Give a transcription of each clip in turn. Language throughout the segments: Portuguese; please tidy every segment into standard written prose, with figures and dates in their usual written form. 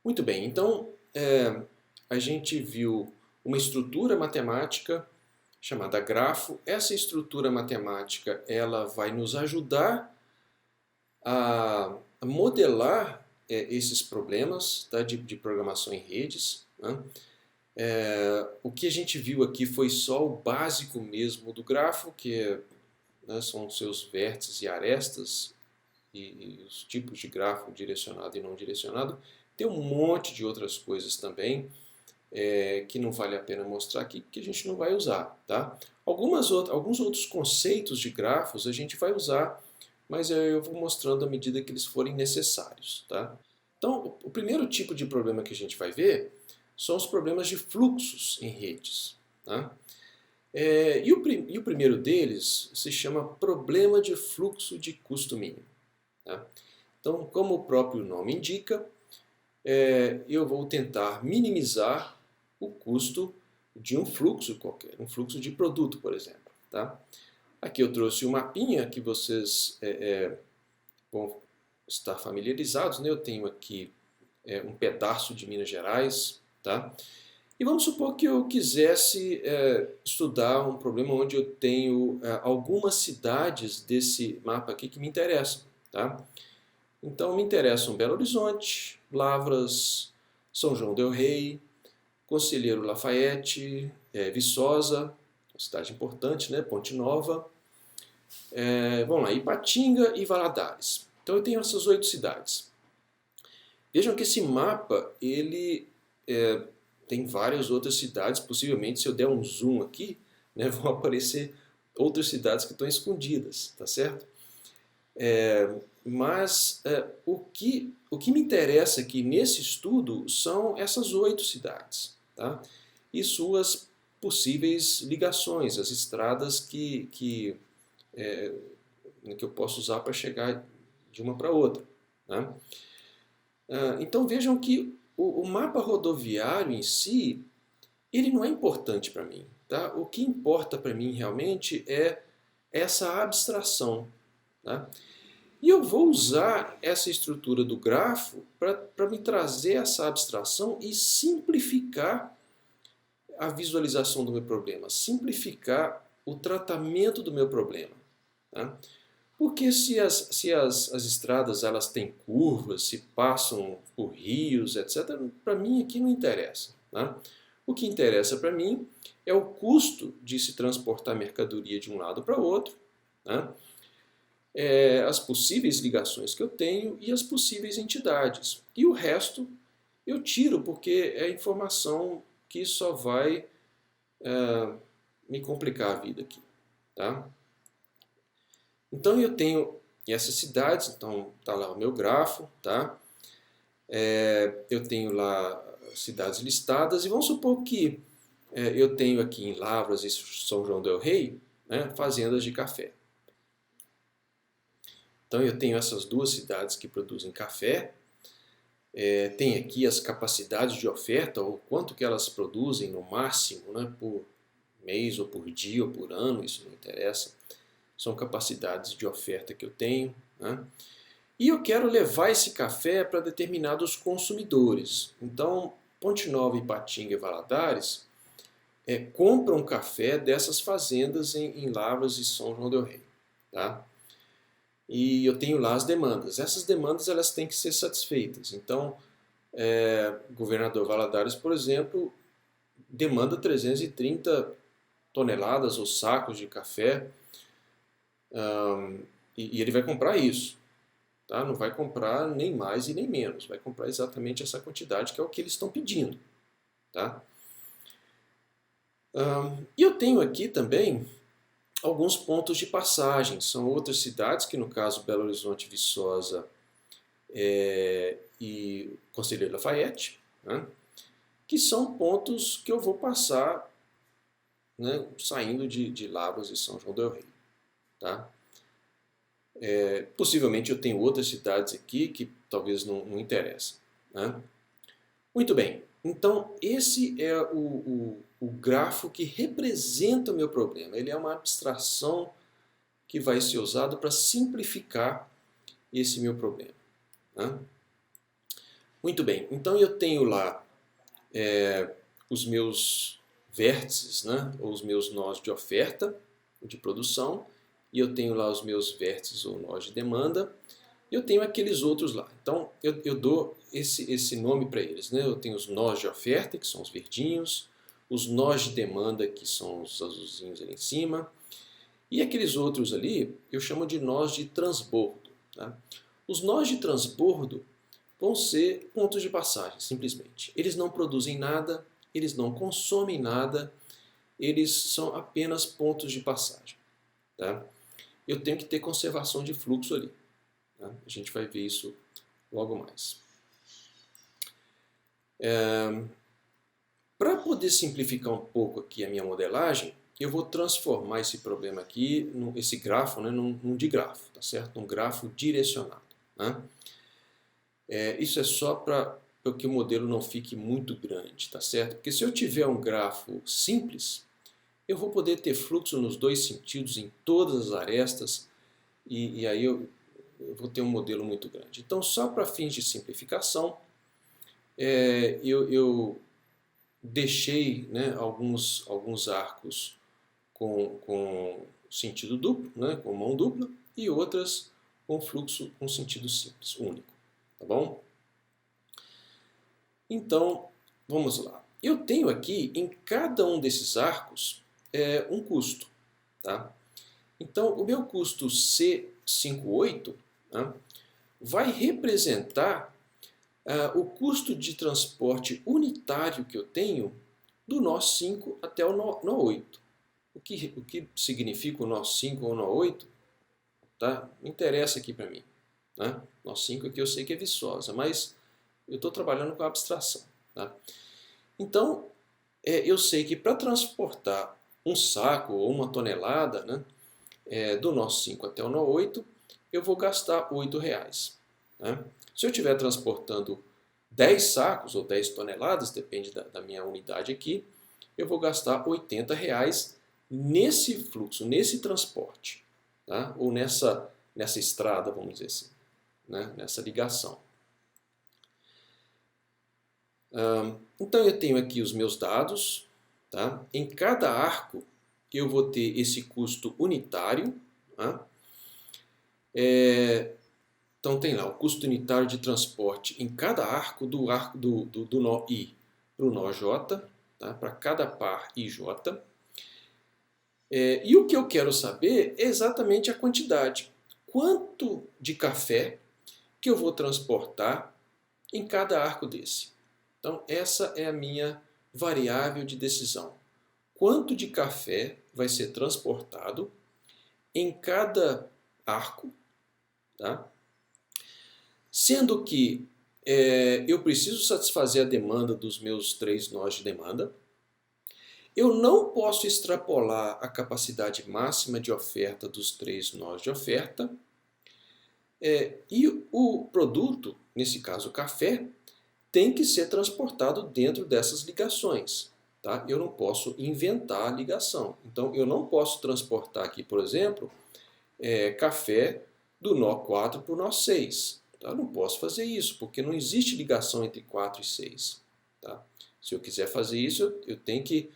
Muito bem, então a gente viu uma estrutura matemática chamada grafo. Essa estrutura matemática ela vai nos ajudar a modelar esses problemas, tá, de programação em redes, né? O que a gente viu aqui foi só o básico mesmo do grafo, né, são seus vértices e arestas e os tipos de grafo direcionado e não direcionado. Tem um monte de outras coisas também que não vale a pena mostrar aqui, que a gente não vai usar. Tá? Alguns outros conceitos de grafos a gente vai usar, mas eu vou mostrando à medida que eles forem necessários. Tá? Então, o primeiro tipo de problema que a gente vai ver são os problemas de fluxos em redes. Tá? E o primeiro deles se chama problema de fluxo de custo mínimo. Tá? Então, como o próprio nome indica, eu vou tentar minimizar o custo de um fluxo qualquer, um fluxo de produto, por exemplo. Tá? Aqui eu trouxe um mapinha que vocês vão estar familiarizados. Né? Eu tenho aqui um pedaço de Minas Gerais. Tá? E vamos supor que eu quisesse estudar um problema onde eu tenho algumas cidades desse mapa aqui que me interessam. Tá? Então me interessam Belo Horizonte, Lavras, São João del Rei, Conselheiro Lafayette, Viçosa, uma cidade importante, né? Ponte Nova, vamos lá, Ipatinga e Valadares. Então eu tenho essas 8 cidades. Vejam que esse mapa ele tem várias outras cidades, possivelmente se eu der um zoom aqui, né, vão aparecer outras cidades que estão escondidas, tá certo? Mas o que me interessa aqui nesse estudo são essas 8 cidades, tá? E suas possíveis ligações, as estradas que eu posso usar para chegar de uma para outra. Né? Então vejam que o mapa rodoviário em si, ele não é importante para mim. Tá? O que importa para mim realmente é essa abstração. Tá? E eu vou usar essa estrutura do grafo para me trazer essa abstração e simplificar a visualização do meu problema, simplificar o tratamento do meu problema. Tá? Porque se as estradas elas têm curvas, se passam por rios, etc., para mim aqui não interessa. Tá? O que interessa para mim é o custo de se transportar mercadoria de um lado para o outro, tá? As possíveis ligações que eu tenho e as possíveis entidades. E o resto eu tiro porque é informação que só vai me complicar a vida aqui. Tá? Então eu tenho essas cidades, então está lá o meu grafo, tá? Eu tenho lá cidades listadas e vamos supor que eu tenho aqui em Lavras e São João del Rei, né, fazendas de café. Então eu tenho essas duas cidades que produzem café, tem aqui as capacidades de oferta, ou quanto que elas produzem no máximo, né, por mês ou por dia ou por ano, isso não interessa. São capacidades de oferta que eu tenho. Né? E eu quero levar esse café para determinados consumidores. Então, Ponte Nova, Ipatinga e Valadares compram café dessas fazendas em Lavras e São João del Rei. Tá? E eu tenho lá as demandas. Essas demandas elas têm que ser satisfeitas. Então, o governador Valadares, por exemplo, demanda 330 toneladas ou sacos de café e ele vai comprar isso. Tá? Não vai comprar nem mais e nem menos. Vai comprar exatamente essa quantidade que é o que eles estão pedindo. Tá? E eu tenho aqui também alguns pontos de passagem. São outras cidades, que no caso Belo Horizonte, Viçosa e Conselheiro Lafayette, né? Que são pontos que eu vou passar, né, saindo de Lavras e São João del Rei. Tá? Possivelmente eu tenho outras cidades aqui que talvez não interessem. Né? Muito bem, então esse é o grafo que representa o meu problema. Ele é uma abstração que vai ser usado para simplificar esse meu problema. Né? Muito bem, então eu tenho lá os meus vértices, né, ou os meus nós de oferta, de produção, e eu tenho lá os meus vértices ou nós de demanda, e eu tenho aqueles outros lá. Então eu dou esse nome para eles, né? Eu tenho os nós de oferta, que são os verdinhos, os nós de demanda, que são os azulzinhos ali em cima, e aqueles outros ali eu chamo de nós de transbordo. Tá? Os nós de transbordo vão ser pontos de passagem, simplesmente. Eles não produzem nada, eles não consomem nada, eles são apenas pontos de passagem. Tá? Eu tenho que ter conservação de fluxo ali. Tá? A gente vai ver isso logo mais. Para poder simplificar um pouco aqui a minha modelagem, eu vou transformar esse problema aqui, esse grafo, né, num digrafo, tá certo? Um grafo direcionado. Né? Isso é só para que o modelo não fique muito grande, tá certo? Porque se eu tiver um grafo simples, eu vou poder ter fluxo nos dois sentidos, em todas as arestas, e aí eu vou ter um modelo muito grande. Então, só para fins de simplificação, eu deixei, né, alguns arcos com sentido duplo, né, com mão dupla, e outras com fluxo com sentido simples, único. Tá bom? Então, vamos lá. Eu tenho aqui, em cada um desses arcos, um custo. Tá? Então, o meu custo C58, tá, vai representar o custo de transporte unitário que eu tenho do nó 5 até o nó 8. O que significa o nó 5 ou nó 8? Tá? Não interessa aqui para mim. Né? Nó 5 aqui eu sei que é Viçosa, mas eu estou trabalhando com a abstração. Tá? Então, eu sei que para transportar um saco ou uma tonelada, né, do nó 5 até o nó 8, eu vou gastar R$8. Né? Se eu estiver transportando 10 sacos ou 10 toneladas, depende da minha unidade aqui, eu vou gastar R$80 nesse fluxo, nesse transporte. Tá? Ou nessa estrada, vamos dizer assim, né? Nessa ligação. Então eu tenho aqui os meus dados. Tá? Em cada arco eu vou ter esse custo unitário. Tá? Então tem lá o custo unitário de transporte em cada arco do nó I para o nó J, tá? Para cada par IJ. E o que eu quero saber é exatamente a quantidade. Quanto de café que eu vou transportar em cada arco desse? Então essa é a minha variável de decisão. Quanto de café vai ser transportado em cada arco, tá? Sendo que eu preciso satisfazer a demanda dos meus 3 nós de demanda. Eu não posso extrapolar a capacidade máxima de oferta dos 3 nós de oferta. E o produto, nesse caso o café, tem que ser transportado dentro dessas ligações. Tá? Eu não posso inventar a ligação. Então eu não posso transportar aqui, por exemplo, café do nó 4 para o nó 6. Tá? Eu não posso fazer isso, porque não existe ligação entre 4 e 6. Tá? Se eu quiser fazer isso, eu tenho que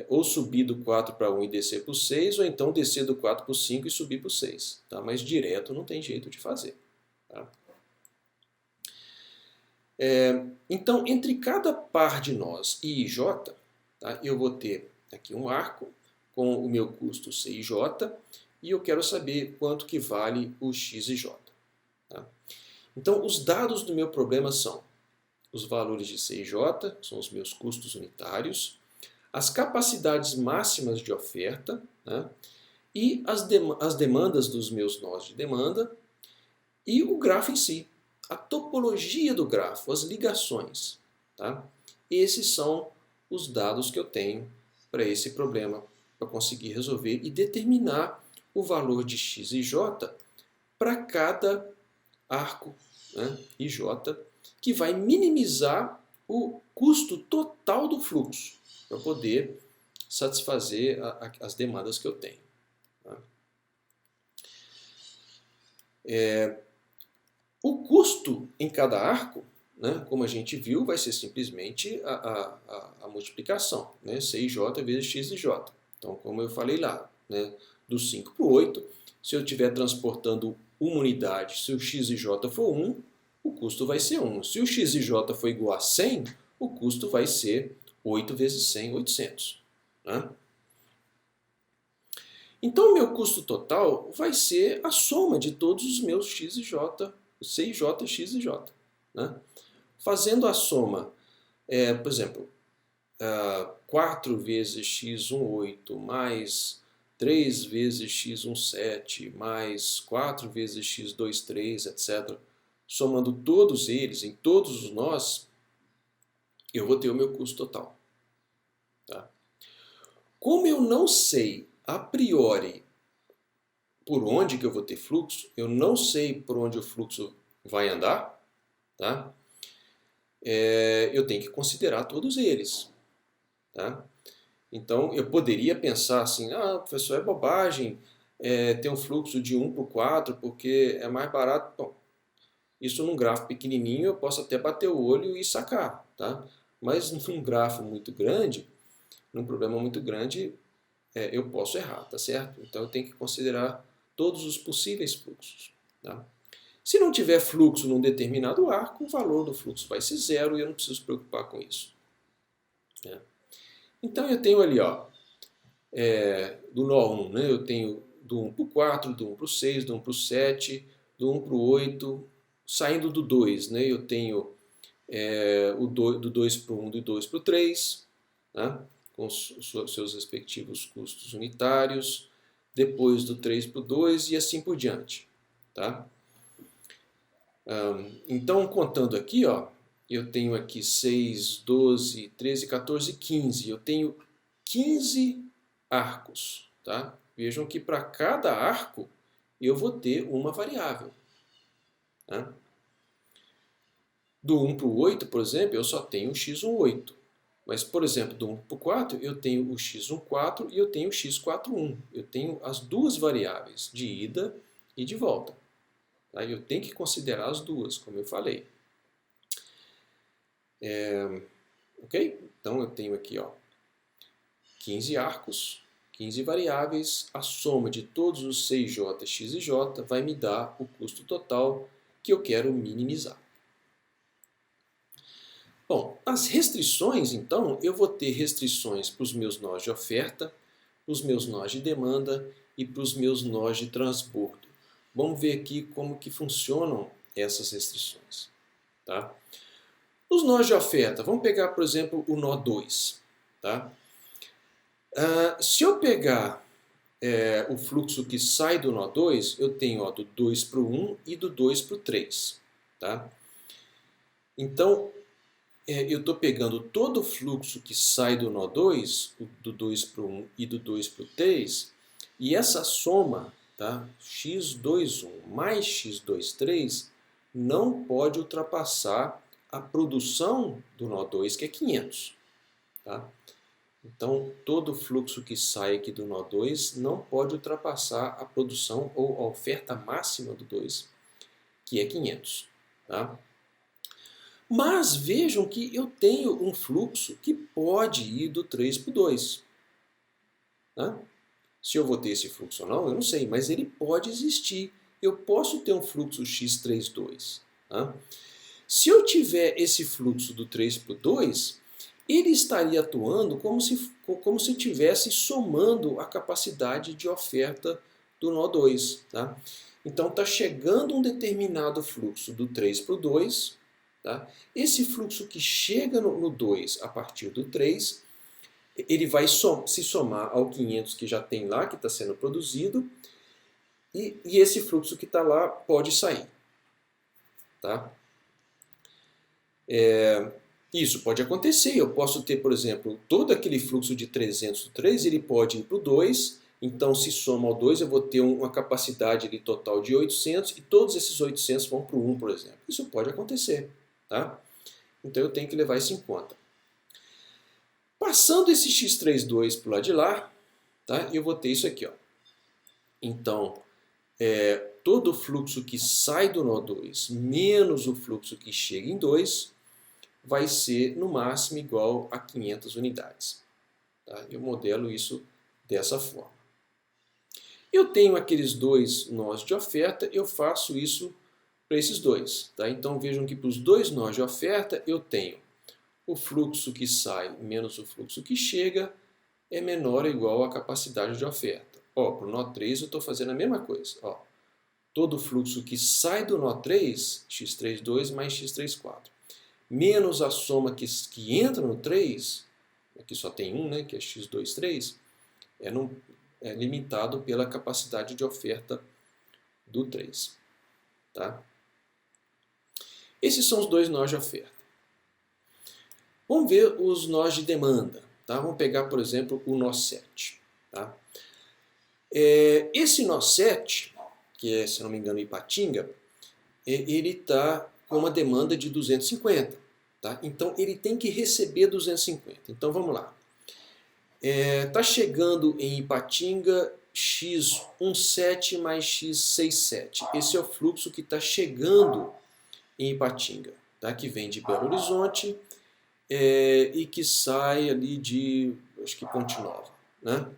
ou subir do 4 para 1 e descer para o 6, ou então descer do 4 para o 5 e subir para o 6. Tá? Mas direto não tem jeito de fazer. Tá? Então, entre cada par de nós I e J, tá, eu vou ter aqui um arco com o meu custo C e J, e eu quero saber quanto que vale o X e J. Tá? Então, os dados do meu problema são os valores de C e J, que são os meus custos unitários, as capacidades máximas de oferta, né, e as demandas dos meus nós de demanda, e o grafo em si, a topologia do grafo, as ligações. Tá? Esses são os dados que eu tenho para esse problema, para conseguir resolver e determinar o valor de X e J para cada arco, né, IJ, que vai minimizar o custo total do fluxo, para poder satisfazer as demandas que eu tenho. Tá? O custo em cada arco, né, como a gente viu, vai ser simplesmente a multiplicação, né, 6j vezes x de j. Então, como eu falei lá, né, do 5 para o 8, se eu estiver transportando uma unidade, se o x de j for 1, o custo vai ser 1. Se o x de j for igual a 100, o custo vai ser 8 vezes 100, 800. Né? Então, o meu custo total vai ser a soma de todos os meus x e j, CJ, x e j. Né? Fazendo a soma, por exemplo, 4 vezes x 8 mais 3 vezes x 7 mais 4 vezes x 3, etc. Somando todos eles, em todos os nós, eu vou ter o meu custo total. Tá? Como eu não sei a priori por onde que eu vou ter fluxo, eu não sei por onde o fluxo vai andar, tá? Eu tenho que considerar todos eles. Tá? Então, eu poderia pensar assim, professor, é bobagem ter um fluxo de 1 por 4, porque é mais barato. Bom, isso num grafo pequenininho eu posso até bater o olho e sacar. Tá? Mas num grafo muito grande, num problema muito grande, eu posso errar, tá certo? Então, eu tenho que considerar todos os possíveis fluxos. Tá? Se não tiver fluxo num determinado arco, o valor do fluxo vai ser 0 e eu não preciso me preocupar com isso. Né? Então eu tenho ali, ó, do nó 1, né, eu tenho do 1 para o 4, do 1 para o 6, do 1 para o 7, do 1 para o 8, saindo do 2, né, eu tenho do 2 para o 1, do 2 para o 3, né, com os seus respectivos custos unitários, depois do 3 para o 2 e assim por diante. Tá? Então, contando aqui, ó, eu tenho aqui 6, 12, 13, 14, 15. Eu tenho 15 arcos. Tá? Vejam que para cada arco eu vou ter uma variável. Tá? Do 1 para o 8, por exemplo, eu só tenho o x18. Mas, por exemplo, do 1 para o 4, eu tenho o x14 e eu tenho o x41. Eu tenho as duas variáveis, de ida e de volta. Tá? Eu tenho que considerar as duas, como eu falei. Ok? Então eu tenho aqui, ó, 15 arcos, 15 variáveis, a soma de todos os 6j, x e j vai me dar o custo total que eu quero minimizar. Bom, as restrições, então, eu vou ter restrições para os meus nós de oferta, para os meus nós de demanda e para os meus nós de transbordo. Vamos ver aqui como que funcionam essas restrições. Tá? Os nós de oferta, vamos pegar, por exemplo, o nó 2. Tá? Se eu pegar o fluxo que sai do nó 2, eu tenho do 2 para o 1 e do 2 para o 3. Tá? Então, eu estou pegando todo o fluxo que sai do nó 2, do 2 para o 1 e do 2 para o 3, e essa soma, tá? x21 mais x23, não pode ultrapassar a produção do nó 2, que é 500. Tá? Então, todo fluxo que sai aqui do nó 2 não pode ultrapassar a produção ou a oferta máxima do 2, que é 500. Tá? Mas vejam que eu tenho um fluxo que pode ir do 3 para o 2. Tá? Se eu vou ter esse fluxo ou não, eu não sei, mas ele pode existir. Eu posso ter um fluxo x32. Tá? Se eu tiver esse fluxo do 3 para o 2, ele estaria atuando como se estivesse somando a capacidade de oferta do nó 2. Tá? Então está chegando um determinado fluxo do 3 para o 2. Tá? Esse fluxo que chega no 2 a partir do 3, ele vai se somar ao 500 que já tem lá, que está sendo produzido, e esse fluxo que está lá pode sair. Tá? Isso pode acontecer. Eu posso ter, por exemplo, todo aquele fluxo de 300 do 3, ele pode ir para o 2, então se soma ao 2 eu vou ter uma capacidade ali total de 800 e todos esses 800 vão para o 1, por exemplo. Isso pode acontecer. Tá? Então eu tenho que levar isso em conta. Passando esse x32 para o lado de lá, tá? Eu vou ter isso aqui. Ó. Então, todo o fluxo que sai do nó 2 menos o fluxo que chega em 2 vai ser no máximo igual a 500 unidades. Tá? Eu modelo isso dessa forma. Eu tenho aqueles dois nós de oferta, eu faço isso para esses dois. Tá? Então vejam que para os dois nós de oferta eu tenho o fluxo que sai menos o fluxo que chega é menor ou igual à capacidade de oferta. Para o nó 3 eu estou fazendo a mesma coisa. Todo o fluxo que sai do nó 3, x32 mais x34, menos a soma que entra no 3, aqui só tem um, né, que é x23, é limitado pela capacidade de oferta do 3. Tá? Esses são os dois nós de oferta. Vamos ver os nós de demanda. Tá? Vamos pegar, por exemplo, o nó 7. Tá? Esse nó 7, que é, se não me engano, Ipatinga, ele está com uma demanda de 250. Tá? Então, ele tem que receber 250. Então, vamos lá. Está chegando em Ipatinga x17 mais x67. Esse é o fluxo que está chegando em Ipatinga, tá? Que vem de Belo Horizonte e que sai ali de, acho que Ponte Nova. Né?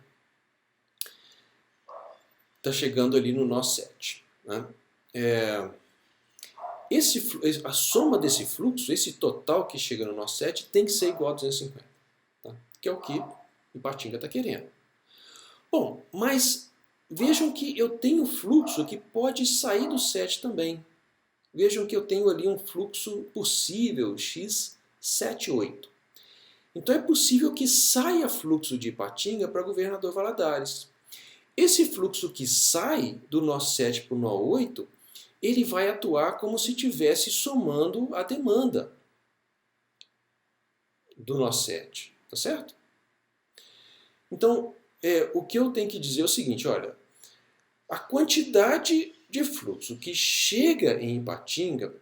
Está chegando ali no nó 7. Né? A soma desse fluxo, esse total que chega no nó 7, tem que ser igual a 250. Tá? Que é o que Ipatinga está querendo. Bom, mas vejam que eu tenho fluxo que pode sair do 7 também. Vejam que eu tenho ali um fluxo possível, x78. Então é possível que saia fluxo de Ipatinga para Governador Valadares. Esse fluxo que sai do nó 7 para o nó 8, ele vai atuar como se estivesse somando a demanda do nó 7. Tá certo? Então, o que eu tenho que dizer é o seguinte, olha, a quantidade de fluxo que chega em Ipatinga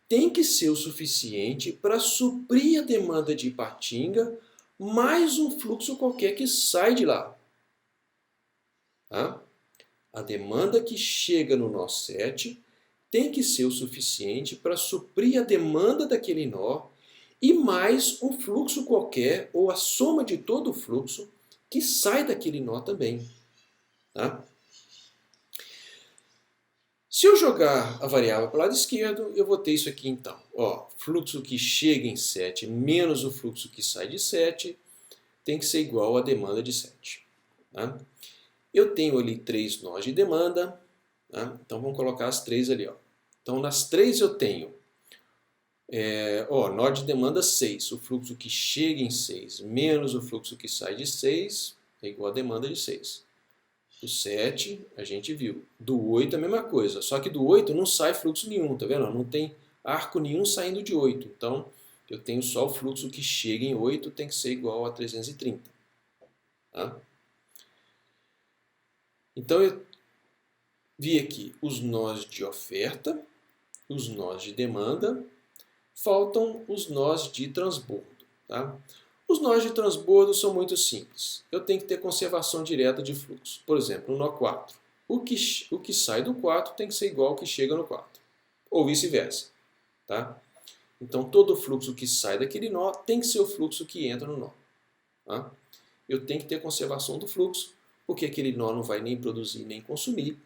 tem que ser o suficiente para suprir a demanda de Ipatinga mais um fluxo qualquer que sai de lá. Tá? A demanda que chega no nó 7 tem que ser o suficiente para suprir a demanda daquele nó e mais um fluxo qualquer, ou a soma de todo o fluxo, que sai daquele nó também. Tá? Se eu jogar a variável para o lado esquerdo, eu vou ter isso aqui então. Fluxo que chega em 7 menos o fluxo que sai de 7 tem que ser igual à demanda de 7. Tá? Eu tenho ali 3 nós de demanda, tá? Então vamos colocar as 3 ali. Então nas 3 eu tenho nó de demanda 6, o fluxo que chega em 6 menos o fluxo que sai de 6 é igual à demanda de 6. Do 7 a gente viu, do 8 a mesma coisa, só que do 8 não sai fluxo nenhum, tá vendo? Não tem arco nenhum saindo de 8, então eu tenho só o fluxo que chega em 8 tem que ser igual a 330. Tá? Então eu vi aqui os nós de oferta, os nós de demanda, faltam os nós de transbordo. Tá? Os nós de transbordo são muito simples. Eu tenho que ter conservação direta de fluxo. Por exemplo, no nó 4. O que sai do 4 tem que ser igual ao que chega no 4. Ou vice-versa. Tá? Então todo o fluxo que sai daquele nó tem que ser o fluxo que entra no nó. Tá? Eu tenho que ter conservação do fluxo, porque aquele nó não vai nem produzir nem consumir.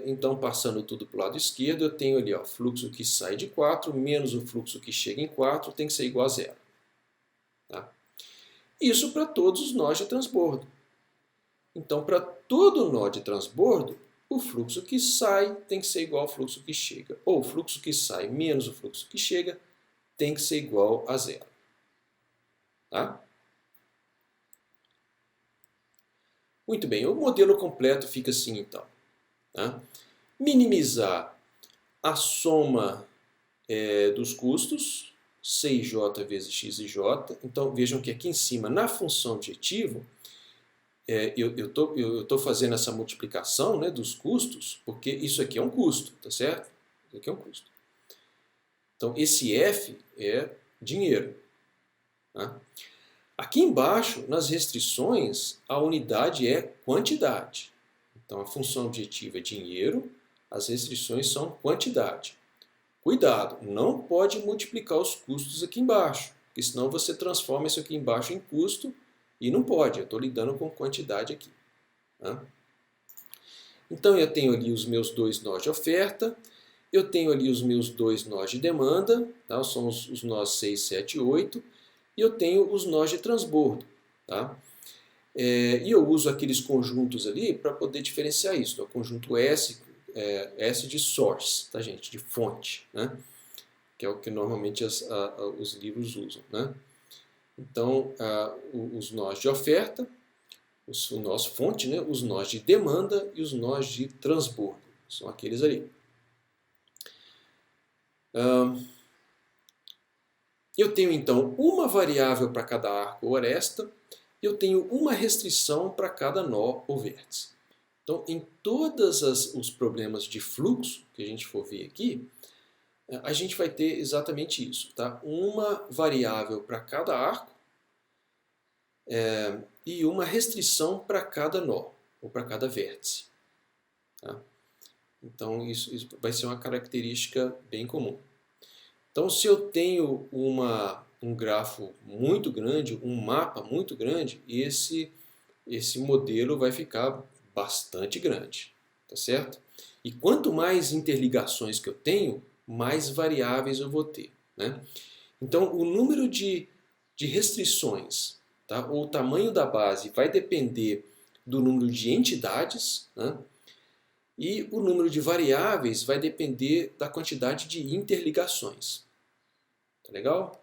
Então, passando tudo para o lado esquerdo, eu tenho ali fluxo que sai de 4 menos o fluxo que chega em 4 tem que ser igual a 0. Tá? Isso para todos os nós de transbordo. Então, para todo nó de transbordo, o fluxo que sai tem que ser igual ao fluxo que chega. Ou o fluxo que sai menos o fluxo que chega tem que ser igual a 0. Tá? Muito bem, o modelo completo fica assim então. Tá? Minimizar a soma dos custos, CIJ vezes XIJ. Então vejam que aqui em cima, na função objetivo, eu estou fazendo essa multiplicação, né, dos custos, porque isso aqui é um custo, tá certo? Isso aqui é um custo. Então esse F é dinheiro. Tá? Aqui embaixo, nas restrições, a unidade é quantidade. Então a função objetiva é dinheiro, as restrições são quantidade. Cuidado, não pode multiplicar os custos aqui embaixo, porque senão você transforma isso aqui embaixo em custo e não pode, eu estou lidando com quantidade aqui. Tá? Então eu tenho ali os meus dois nós de oferta, eu tenho ali os meus dois nós de demanda, tá? São os nós 6, 7 e 8, e eu tenho os nós de transbordo. Tá? E eu uso aqueles conjuntos ali para poder diferenciar isso. Então, o conjunto S, S de source, tá, gente? De fonte, né? Que é o que normalmente os livros usam. Né? Então, os nós de oferta, o nós fonte, né? Os nós de demanda e os nós de transbordo. São aqueles ali. Eu tenho então uma variável para cada arco ou aresta, e eu tenho uma restrição para cada nó ou vértice. Então, em todos os problemas de fluxo que a gente for ver aqui, a gente vai ter exatamente isso. Tá? Uma variável para cada arco e uma restrição para cada nó ou para cada vértice. Tá? Então, isso vai ser uma característica bem comum. Então, se eu tenho um grafo muito grande, um mapa muito grande, esse modelo vai ficar bastante grande, tá certo? E quanto mais interligações que eu tenho, mais variáveis eu vou ter. Né? Então, o número de restrições, tá? Ou o tamanho da base vai depender do número de entidades, né? E o número de variáveis vai depender da quantidade de interligações. Tá legal?